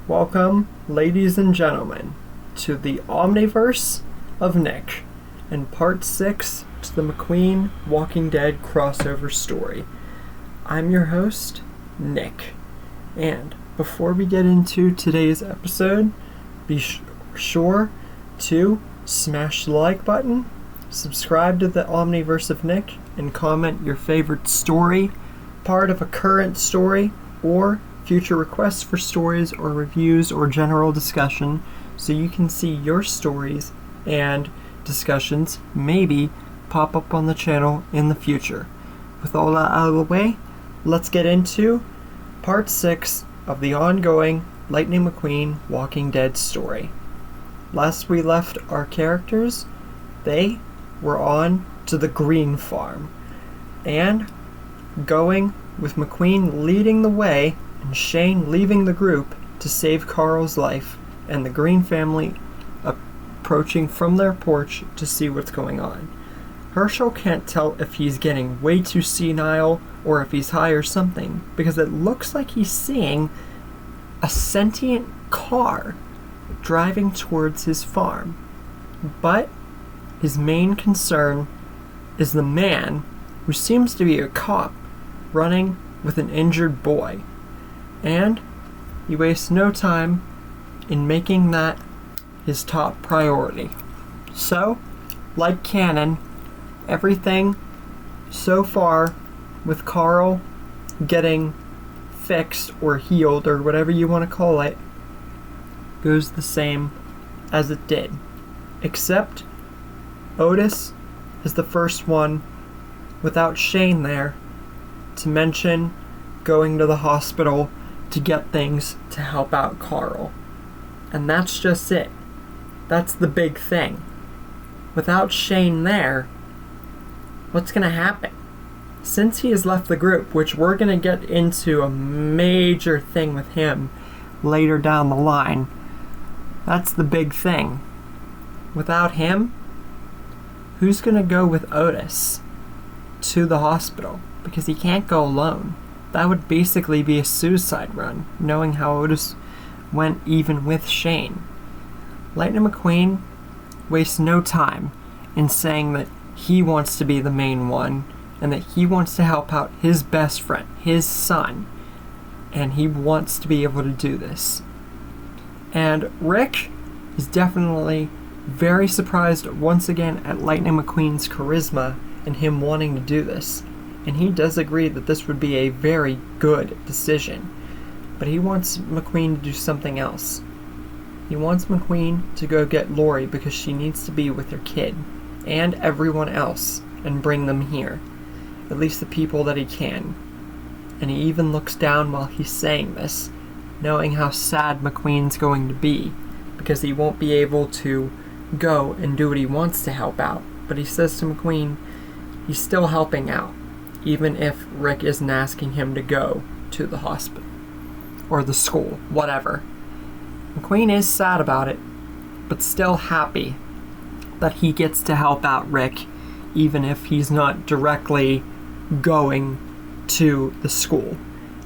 Welcome, ladies and gentlemen, to the Omniverse of Nick, and Part 6 to the Mcqueen Walking Dead crossover story. I'm your host, Nick, and before we get into today's episode, be sure to smash the like button, subscribe to the Omniverse of Nick, and comment your favorite story, part of a current story, or future requests for stories or reviews or general discussion so you can see your stories and discussions maybe pop up on the channel in the future. With all that out of the way, let's get into Part 6 of the ongoing Lightning McQueen Walking Dead story. Last we left our characters, they were on to the Green Farm and going with McQueen leading the way and Shane leaving the group to save Carl's life, and the Green family approaching from their porch to see what's going on. Herschel can't tell if he's getting way too senile or if he's high or something, because it looks like he's seeing a sentient car driving towards his farm. But his main concern is the man who seems to be a cop running with an injured boy. And he wastes no time in making that his top priority. So, like canon, everything so far with Carl getting fixed or healed or whatever you want to call it goes the same as it did. Except Otis is the first one without Shane there to mention going to the hospital to get things to help out Carl. And that's just it. That's the big thing. Without Shane there, what's going to happen? Since he has left the group, which we're going to get into a major thing with him later down the line, that's the big thing. Without him, who's going to go with Otis to the hospital? Because he can't go alone. That would basically be a suicide run, knowing how Otis went even with Shane. Lightning McQueen wastes no time in saying that he wants to be the main one and that he wants to help out his best friend, his son, and he wants to be able to do this. And Rick is definitely very surprised once again at Lightning McQueen's charisma and him wanting to do this. And he does agree that this would be a very good decision. But he wants McQueen to do something else. He wants McQueen to go get Lori because she needs to be with her kid and everyone else and bring them here. At least the people that he can. And he even looks down while he's saying this, knowing how sad McQueen's going to be because he won't be able to go and do what he wants to help out. But he says to McQueen, he's still helping out, even if Rick isn't asking him to go to the hospital or the school, whatever. McQueen is sad about it, but still happy that he gets to help out Rick, even if he's not directly going to the school.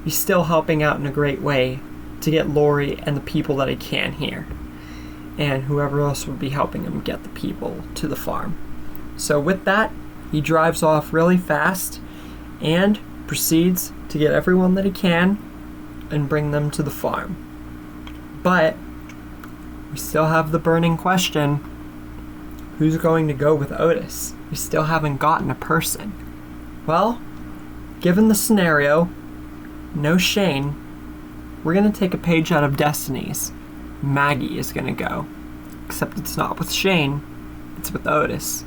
He's still helping out in a great way to get Lori and the people that he can here, and whoever else would be helping him get the people to the farm. So with that, he drives off really fast and proceeds to get everyone that he can and bring them to the farm. But we still have the burning question, who's going to go with Otis? We still haven't gotten a person. Well, given the scenario, no Shane, we're going to take a page out of Destiny's. Maggie is going to go. Except it's not with Shane, it's with Otis.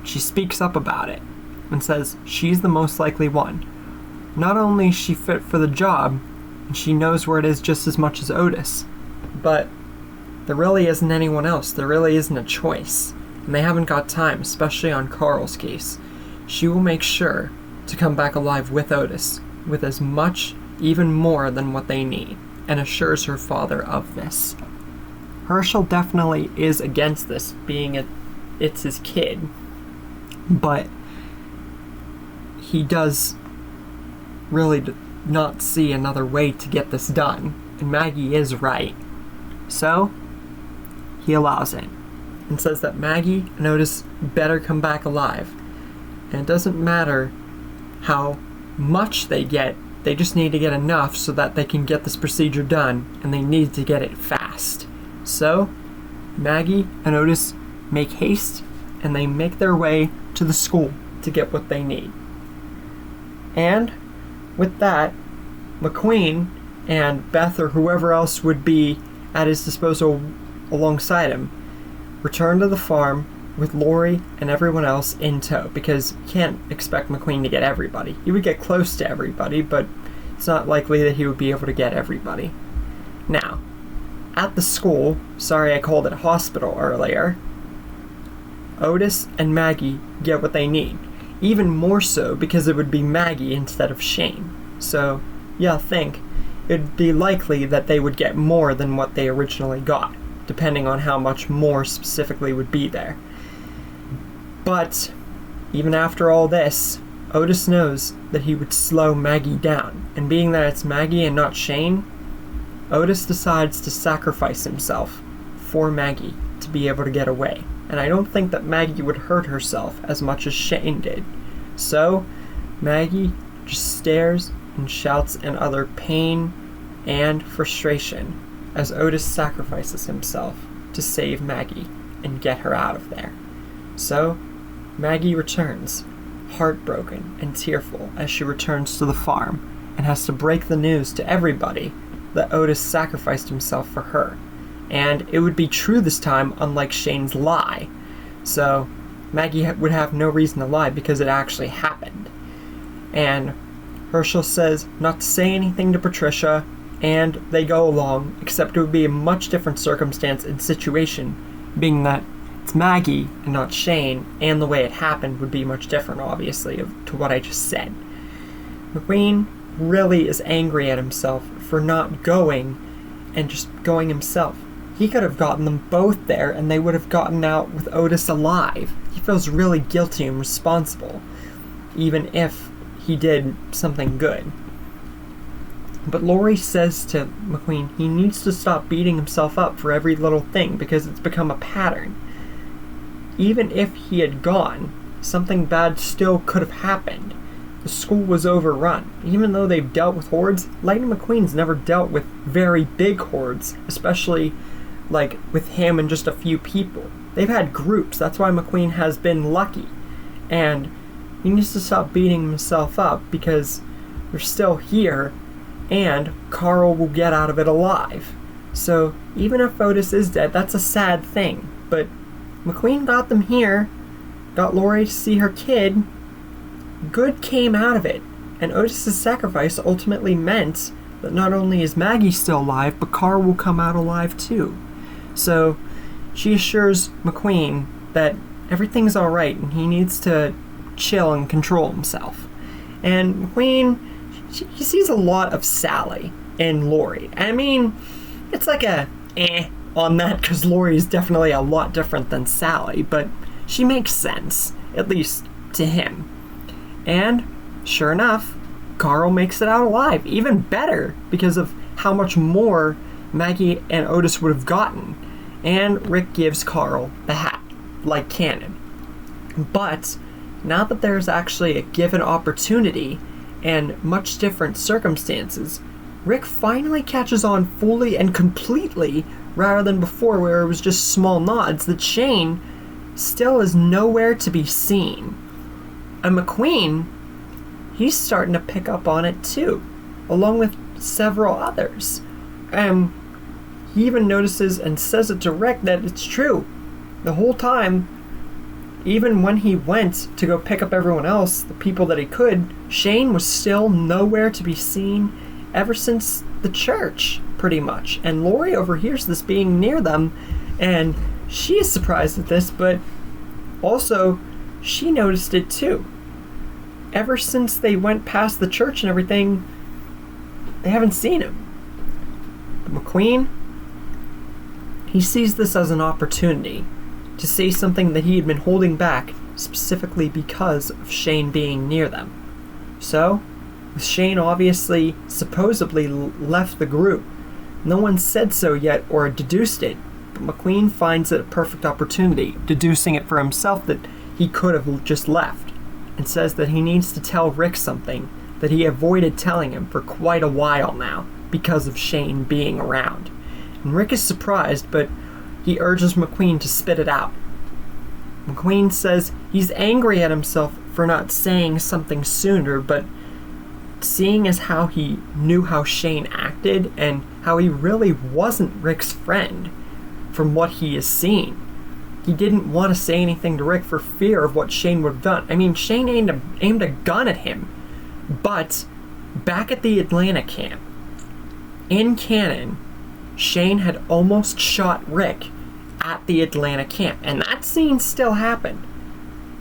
She speaks up about it and says she's the most likely one. Not only is she fit for the job, and she knows where it is just as much as Otis, but there really isn't anyone else. There really isn't a choice. And they haven't got time, especially on Carl's case. She will make sure to come back alive with Otis, with as much, even more than what they need, and assures her father of this. Herschel definitely is against this, being it's his kid, but he does really not see another way to get this done. And Maggie is right. So, he allows it and says that Maggie and Otis better come back alive. And it doesn't matter how much they get, they just need to get enough so that they can get this procedure done, and they need to get it fast. So, Maggie and Otis make haste, and they make their way to the school to get what they need. And with that, Mcqueen and Beth, or whoever else would be at his disposal alongside him, return to the farm with Lori and everyone else in tow, because you can't expect Mcqueen to get everybody. He would get close to everybody, but it's not likely that he would be able to get everybody. Now, at the school, sorry I called it a hospital earlier, Otis and Maggie get what they need. Even more so because it would be Maggie instead of Shane. So, yeah, think it'd be likely that they would get more than what they originally got, depending on how much more specifically would be there. But, even after all this, Otis knows that he would slow Maggie down, and being that it's Maggie and not Shane, Otis decides to sacrifice himself for Maggie to be able to get away. And I don't think that Maggie would hurt herself as much as Shane did. So, Maggie just stares and shouts in utter pain and frustration as Otis sacrifices himself to save Maggie and get her out of there. So, Maggie returns, heartbroken and tearful as she returns to the farm and has to break the news to everybody that Otis sacrificed himself for her. And it would be true this time, unlike Shane's lie. So, Maggie would have no reason to lie because it actually happened. And Herschel says not to say anything to Patricia, and they go along, except it would be a much different circumstance and situation, being that it's Maggie and not Shane, and the way it happened would be much different, obviously, to what I just said. Mcqueen really is angry at himself for not going and just going himself. He could have gotten them both there, and they would have gotten out with Otis alive. He feels really guilty and responsible, even if he did something good. But Lori says to Mcqueen he needs to stop beating himself up for every little thing because it's become a pattern. Even if he had gone, something bad still could have happened. The school was overrun. Even though they've dealt with hordes, Lightning McQueen's never dealt with very big hordes, especially like with him and just a few people. They've had groups. That's why Mcqueen has been lucky. And he needs to stop beating himself up because they're still here and Carl will get out of it alive. So even if Otis is dead, that's a sad thing. But Mcqueen got them here, got Lori to see her kid. Good came out of it. And Otis's sacrifice ultimately meant that not only is Maggie still alive, but Carl will come out alive too. So she assures Mcqueen that everything's alright and he needs to chill and control himself. And Mcqueen, he sees a lot of Sally in Lori. I mean, it's like a on that because Lori is definitely a lot different than Sally, but she makes sense, at least to him. And sure enough, Carl makes it out alive, even better because of how much more Maggie and Otis would have gotten. And Rick gives Carl the hat, like canon. But now that there's actually a given opportunity and much different circumstances, Rick finally catches on fully and completely, rather than before where it was just small nods, that Shane still is nowhere to be seen. And Mcqueen, he's starting to pick up on it too, along with several others. He even notices and says it to Rick that it's true. The whole time, even when he went to go pick up everyone else, the people that he could, Shane was still nowhere to be seen ever since the church, pretty much. And Lori overhears this being near them, and she is surprised at this, but also she noticed it too. Ever since they went past the church and everything, they haven't seen him. But Mcqueen, he sees this as an opportunity to say something that he had been holding back specifically because of Shane being near them. So, with Shane obviously supposedly left the group, No one said so yet or deduced it, but Mcqueen finds it a perfect opportunity, deducing it for himself that he could have just left, and says that he needs to tell Rick something that he avoided telling him for quite a while now because of Shane being around. And Rick is surprised, but he urges Mcqueen to spit it out. Mcqueen says he's angry at himself for not saying something sooner, but seeing as how he knew how Shane acted and how he really wasn't Rick's friend from what he has seen, he didn't want to say anything to Rick for fear of what Shane would have done. I mean, Shane aimed a gun at him, but back at the Atlanta camp, in canon, Shane had almost shot Rick at the Atlanta camp, and that scene still happened.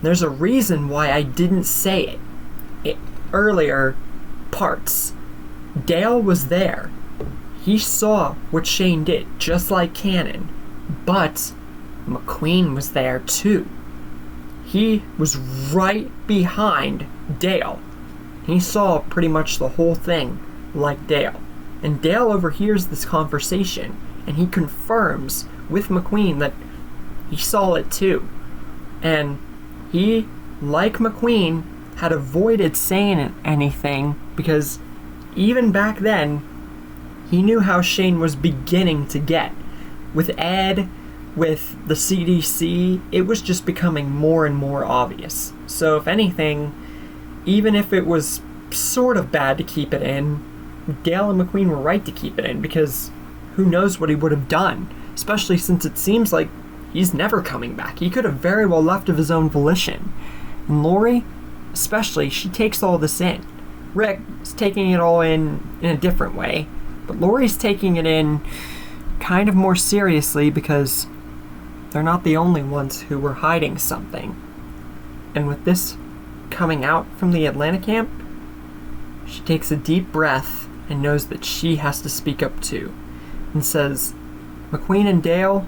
There's a reason why I didn't say it earlier parts. Dale was there. He saw what Shane did, just like canon, but Mcqueen was there too. He was right behind Dale. He saw pretty much the whole thing like Dale. And Dale overhears this conversation, and he confirms with Mcqueen that he saw it too. And he, like Mcqueen, had avoided saying anything because even back then, he knew how Shane was beginning to get. With Ed, with the CDC, it was just becoming more and more obvious. So if anything, even if it was sort of bad to keep it in, Dale and Mcqueen were right to keep it in, because who knows what he would have done, especially since it seems like he's never coming back. He could have very well left of his own volition. And Lori, especially, she takes all this in. Rick is taking it all in a different way, but Lori's taking it in kind of more seriously because they're not the only ones who were hiding something. And with this coming out from the Atlanta camp, she takes a deep breath and knows that she has to speak up too, and says, Mcqueen and Dale,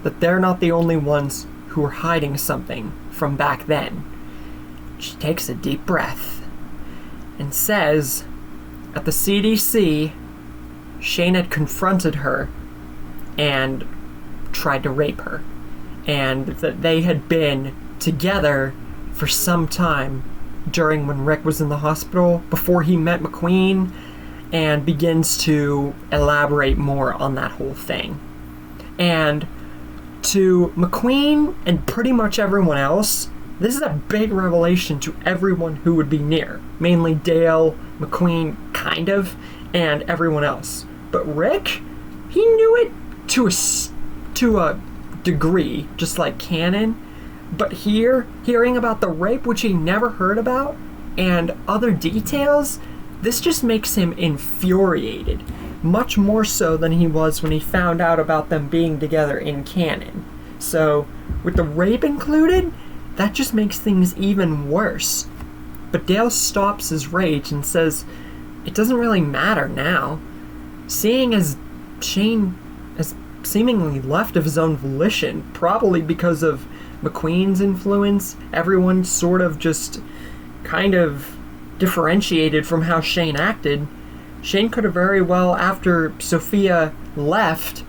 that they're not the only ones who are hiding something from back then. She takes a deep breath and says, at the CDC, Shane had confronted her and tried to rape her, and that they had been together for some time during when Rick was in the hospital before he met Mcqueen, and begins to elaborate more on that whole thing. And to Mcqueen and pretty much everyone else, this is a big revelation to everyone who would be near, mainly Dale, Mcqueen, kind of, and everyone else. But Rick, he knew it to a degree, just like canon. But here, hearing about the rape, which he never heard about, and other details, this just makes him infuriated, much more so than he was when he found out about them being together in canon. So, with the rape included, that just makes things even worse. But Dale stops his rage and says, it doesn't really matter now. Seeing as Shane has seemingly left of his own volition, probably because of Mcqueen's influence, everyone sort of just kind of differentiated from how Shane acted. Shane could have very well, after Sophia left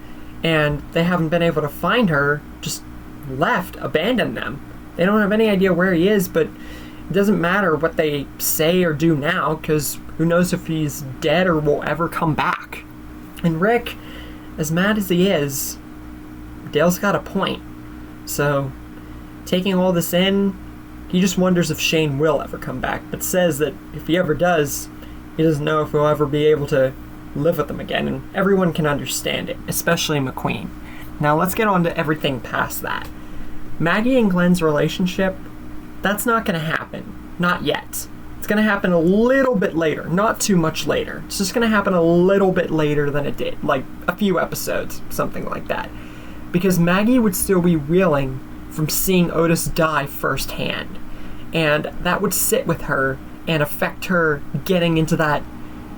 and they haven't been able to find her, just left, abandoned them. They don't have any idea where he is, but it doesn't matter what they say or do now, because who knows if he's dead or will ever come back. And Rick, as mad as he is, Dale's got a point. So, taking all this in, he just wonders if Shane will ever come back, but says that if he ever does, he doesn't know if he'll ever be able to live with them again, and everyone can understand it, especially Mcqueen. Now let's get on to everything past that. Maggie and Glenn's relationship, that's not going to happen. Not yet. It's going to happen a little bit later, not too much later. It's just going to happen a little bit later than it did, like a few episodes, something like that. Because Maggie would still be reeling from seeing Otis die firsthand, and that would sit with her and affect her getting into that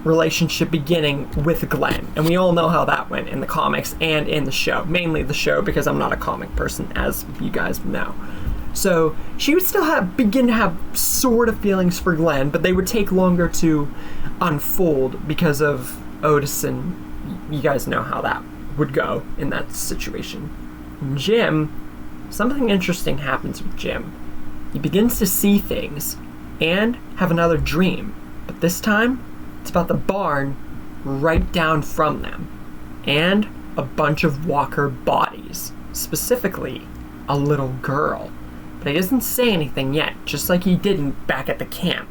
relationship beginning with Glenn. And we all know how that went in the comics and in the show, mainly the show, because I'm not a comic person, as you guys know. So she would still begin to have sort of feelings for Glenn, but they would take longer to unfold because of Otis and you guys know how that would go in that situation. Jim, something interesting happens with Jim. He begins to see things and have another dream, but this time it's about the barn right down from them and a bunch of walker bodies, specifically a little girl. But he doesn't say anything yet, just like he didn't back at the camp.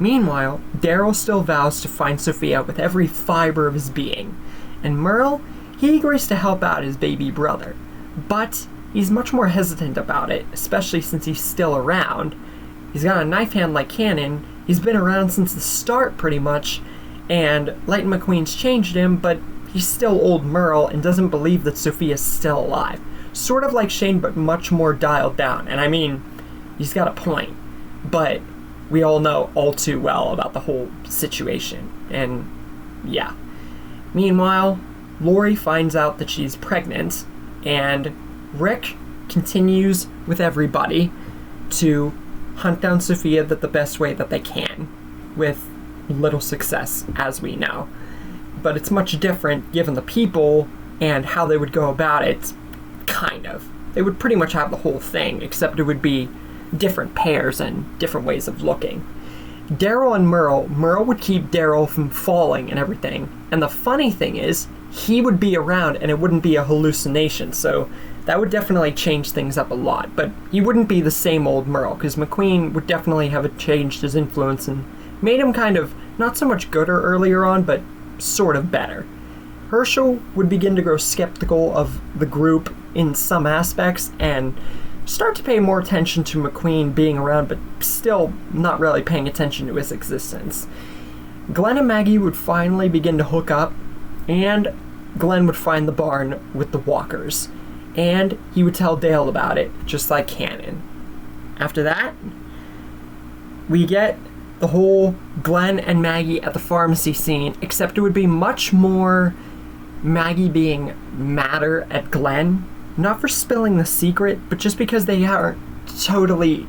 Meanwhile, Daryl still vows to find Sophia with every fiber of his being, and Merle, he agrees to help out his baby brother, but he's much more hesitant about it, especially since he's still around. He's got a knife hand like Cannon, he's been around since the start pretty much, and Lightning McQueen's changed him, but he's still old Merle and doesn't believe that Sophia's still alive. Sort of like Shane, but much more dialed down. And I mean, he's got a point, but we all know all too well about the whole situation. And yeah. Meanwhile, Lori finds out that she's pregnant, and Rick continues with everybody to hunt down Sophia the best way that they can, with little success, as we know. But it's much different given the people and how they would go about it. Kind of. They would pretty much have the whole thing, except it would be different pairs and different ways of looking. Daryl and Merle would keep Daryl from falling and everything. And the funny thing is, he would be around and it wouldn't be a hallucination, so that would definitely change things up a lot. But he wouldn't be the same old Merle, because Mcqueen would definitely have changed his influence and made him kind of not so much gooder earlier on, but sort of better. Herschel would begin to grow skeptical of the group in some aspects and start to pay more attention to Mcqueen being around, but still not really paying attention to his existence. Glenn and Maggie would finally begin to hook up, and Glenn would find the barn with the walkers, and he would tell Dale about it, just like Cannon. After that, we get the whole Glenn and Maggie at the pharmacy scene, except it would be much more Maggie being madder at Glenn, not for spilling the secret, but just because they aren't totally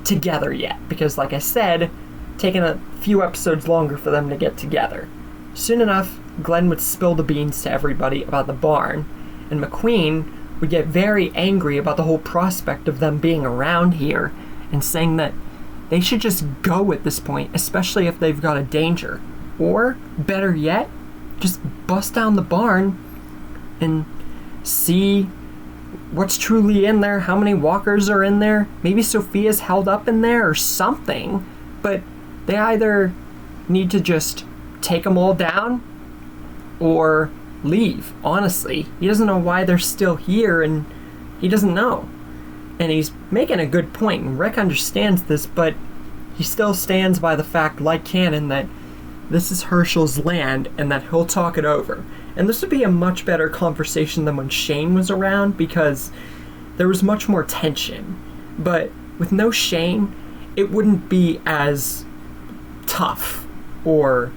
together yet, because like I said, taking a few episodes longer for them to get together. Soon enough, Glenn would spill the beans to everybody about the barn, and Mcqueen would get very angry about the whole prospect of them being around here, and saying that they should just go at this point, especially if they've got a danger. Or, better yet, just bust down the barn and see what's truly in there, how many walkers are in there. Maybe Sophia's held up in there or something, but they either need to just take them all down or leave, honestly. He doesn't know why they're still here, and he doesn't know. And he's making a good point, and Rick understands this, but he still stands by the fact, like Cannon, that this is Herschel's land and that he'll talk it over. And this would be a much better conversation than when Shane was around, because there was much more tension. But with no Shane, it wouldn't be as tough or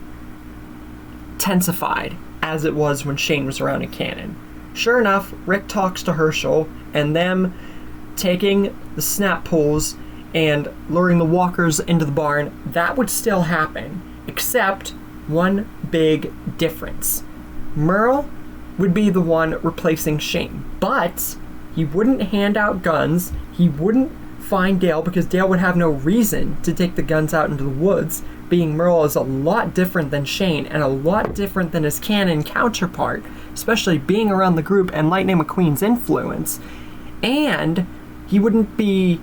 tensified as it was when Shane was around in Cannon. Sure enough, Rick talks to Herschel, and them taking the snap poles and luring the walkers into the barn, that would still happen. Except one big difference. Merle would be the one replacing Shane, but he wouldn't hand out guns, he wouldn't find Dale, because Dale would have no reason to take the guns out into the woods, being Merle is a lot different than Shane, and a lot different than his Cannon counterpart, especially being around the group and Lightning McQueen's influence. And he wouldn't be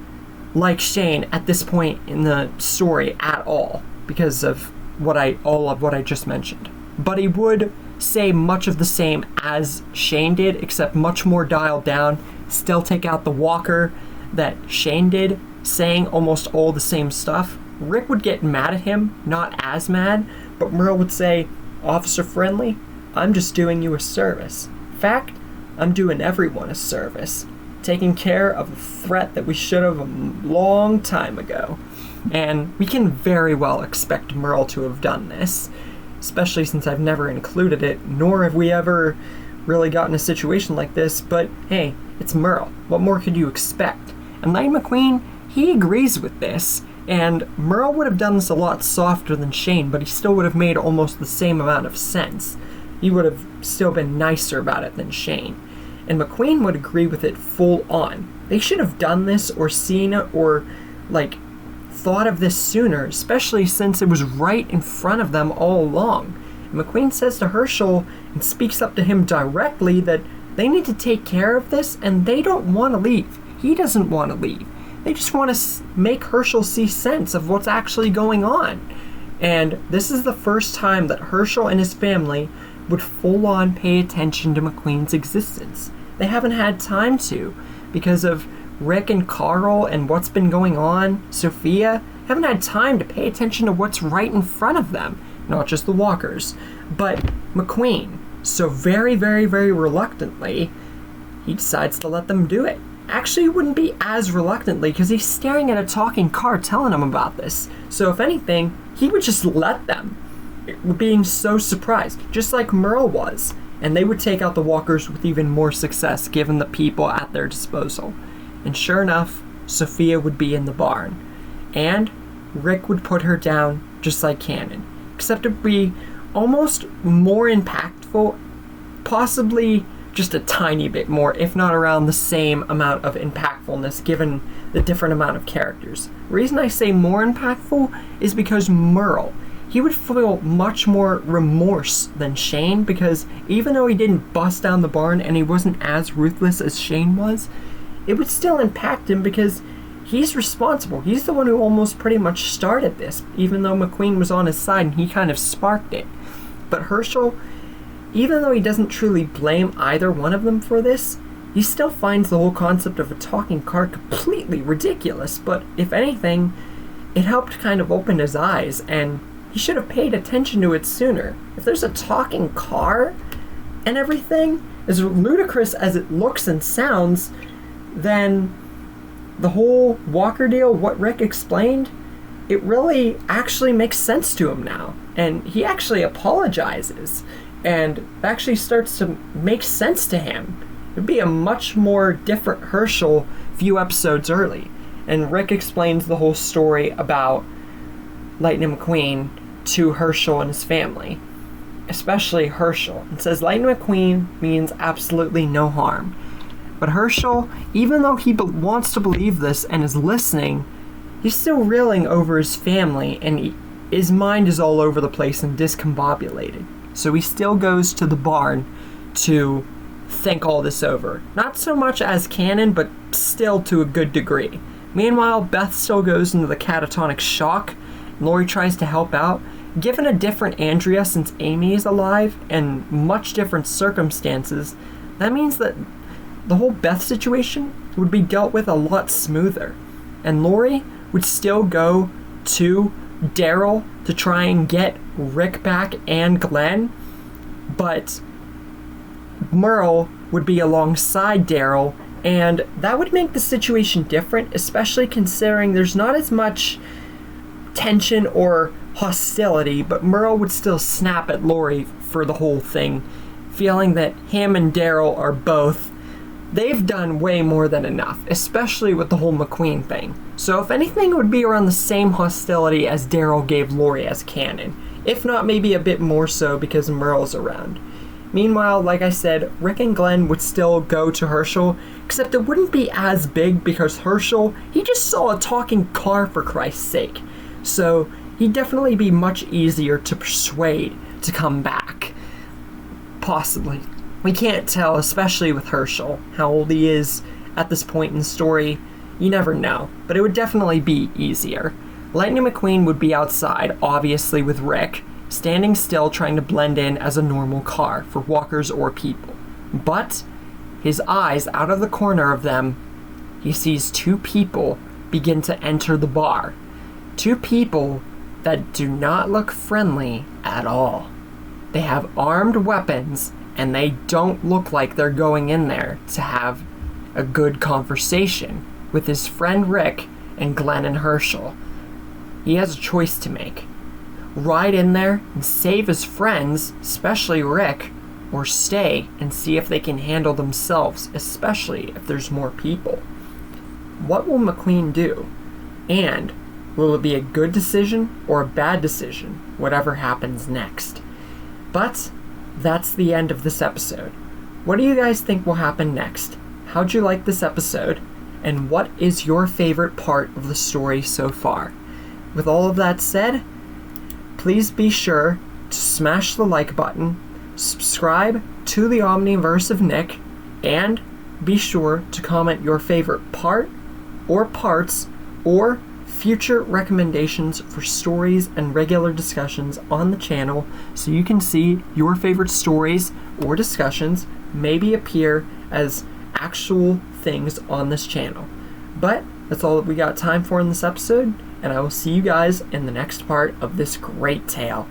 like Shane at this point in the story at all, because of all of what I just mentioned. But he would say much of the same as Shane did, except much more dialed down, still take out the walker that Shane did, saying almost all the same stuff. Rick would get mad at him, not as mad, but Merle would say, "Officer Friendly, I'm just doing you a service. In fact, I'm doing everyone a service. Taking care of a threat that we should have a long time ago." And we can very well expect Merle to have done this, especially since I've never included it, nor have we ever really gotten a situation like this, but hey, it's Merle. What more could you expect? And Lightning McQueen, he agrees with this, and Merle would have done this a lot softer than Shane, but he still would have made almost the same amount of sense. he would have still been nicer about it than Shane. And Mcqueen would agree with it full on. They should have done this or seen it or, thought of this sooner, especially since it was right in front of them all along. And Mcqueen says to Herschel and speaks up to him directly that they need to take care of this and they don't want to leave. He doesn't want to leave. They just want to make Herschel see sense of what's actually going on. And this is the first time that Herschel and his family would full on pay attention to Mcqueen's existence. They haven't had time to because of Rick and Carl and what's been going on. Sophia haven't had time to pay attention to what's right in front of them, not just the walkers, but Mcqueen. So very, very, very reluctantly, he decides to let them do it. Actually, it wouldn't be as reluctantly because he's staring at a talking car telling him about this. So if anything, he would just let them, being so surprised, just like Merle was. And they would take out the walkers with even more success given the people at their disposal. And sure enough, Sophia would be in the barn. And Rick would put her down just like Cannon. Except it would be almost more impactful, possibly just a tiny bit more, if not around the same amount of impactfulness given the different amount of characters. The reason I say more impactful is because Merle, he would feel much more remorse than Shane because even though he didn't bust down the barn and he wasn't as ruthless as Shane was, it would still impact him because he's responsible. He's the one who almost pretty much started this, even though Mcqueen was on his side and he kind of sparked it. But Herschel, even though he doesn't truly blame either one of them for this, he still finds the whole concept of a talking car completely ridiculous. But if anything, it helped kind of open his eyes, and he should have paid attention to it sooner. If there's a talking car and everything, as ludicrous as it looks and sounds, then the whole Walker deal, what Rick explained, it really actually makes sense to him now. And he actually apologizes and actually starts to make sense to him. It'd be a much more different Herschel a few episodes early. And Rick explains the whole story about Lightning McQueen to Herschel and his family, especially Herschel, and says Lightning McQueen means absolutely no harm. But Herschel, even though he wants to believe this and is listening, he's still reeling over his family, and his mind is all over the place and discombobulated. So he still goes to the barn to think all this over. Not so much as canon, but still to a good degree. Meanwhile, Beth still goes into the catatonic shock. Lori tries to help out. Given a different Andrea since Amy is alive and much different circumstances, that means that the whole Beth situation would be dealt with a lot smoother. And Lori would still go to Daryl to try and get Rick back and Glenn, but Merle would be alongside Daryl, and that would make the situation different, especially considering there's not as much tension or hostility, but Merle would still snap at Lori for the whole thing, feeling that him and Daryl are both, they've done way more than enough, especially with the whole McQueen thing. So if anything, it would be around the same hostility as Daryl gave Lori as canon, if not maybe a bit more so because Merle's around. Meanwhile, like I said, Rick and Glenn would still go to Herschel, except it wouldn't be as big because Herschel, he just saw a talking car for Christ's sake. So he'd definitely be much easier to persuade to come back. Possibly. We can't tell, especially with Herschel, how old he is at this point in the story. You never know, but it would definitely be easier. Lightning McQueen would be outside, obviously with Rick, standing still trying to blend in as a normal car for walkers or people. But his eyes, out of the corner of them, he sees two people begin to enter the bar. Two people that do not look friendly at all. They have armed weapons, and they don't look like they're going in there to have a good conversation with his friend Rick and Glenn and Herschel. He has a choice to make. Ride in there and save his friends, especially Rick, or stay and see if they can handle themselves, especially if there's more people. What will McQueen do? And will it be a good decision or a bad decision, whatever happens next? But that's the end of this episode. What do you guys think will happen next? How'd you like this episode? And what is your favorite part of the story so far? With all of that said, please be sure to smash the like button, subscribe to the Omniverse of Nick, and be sure to comment your favorite part or parts or future recommendations for stories and regular discussions on the channel so you can see your favorite stories or discussions maybe appear as actual things on this channel. But that's all that we got time for in this episode, and I will see you guys in the next part of this great tale.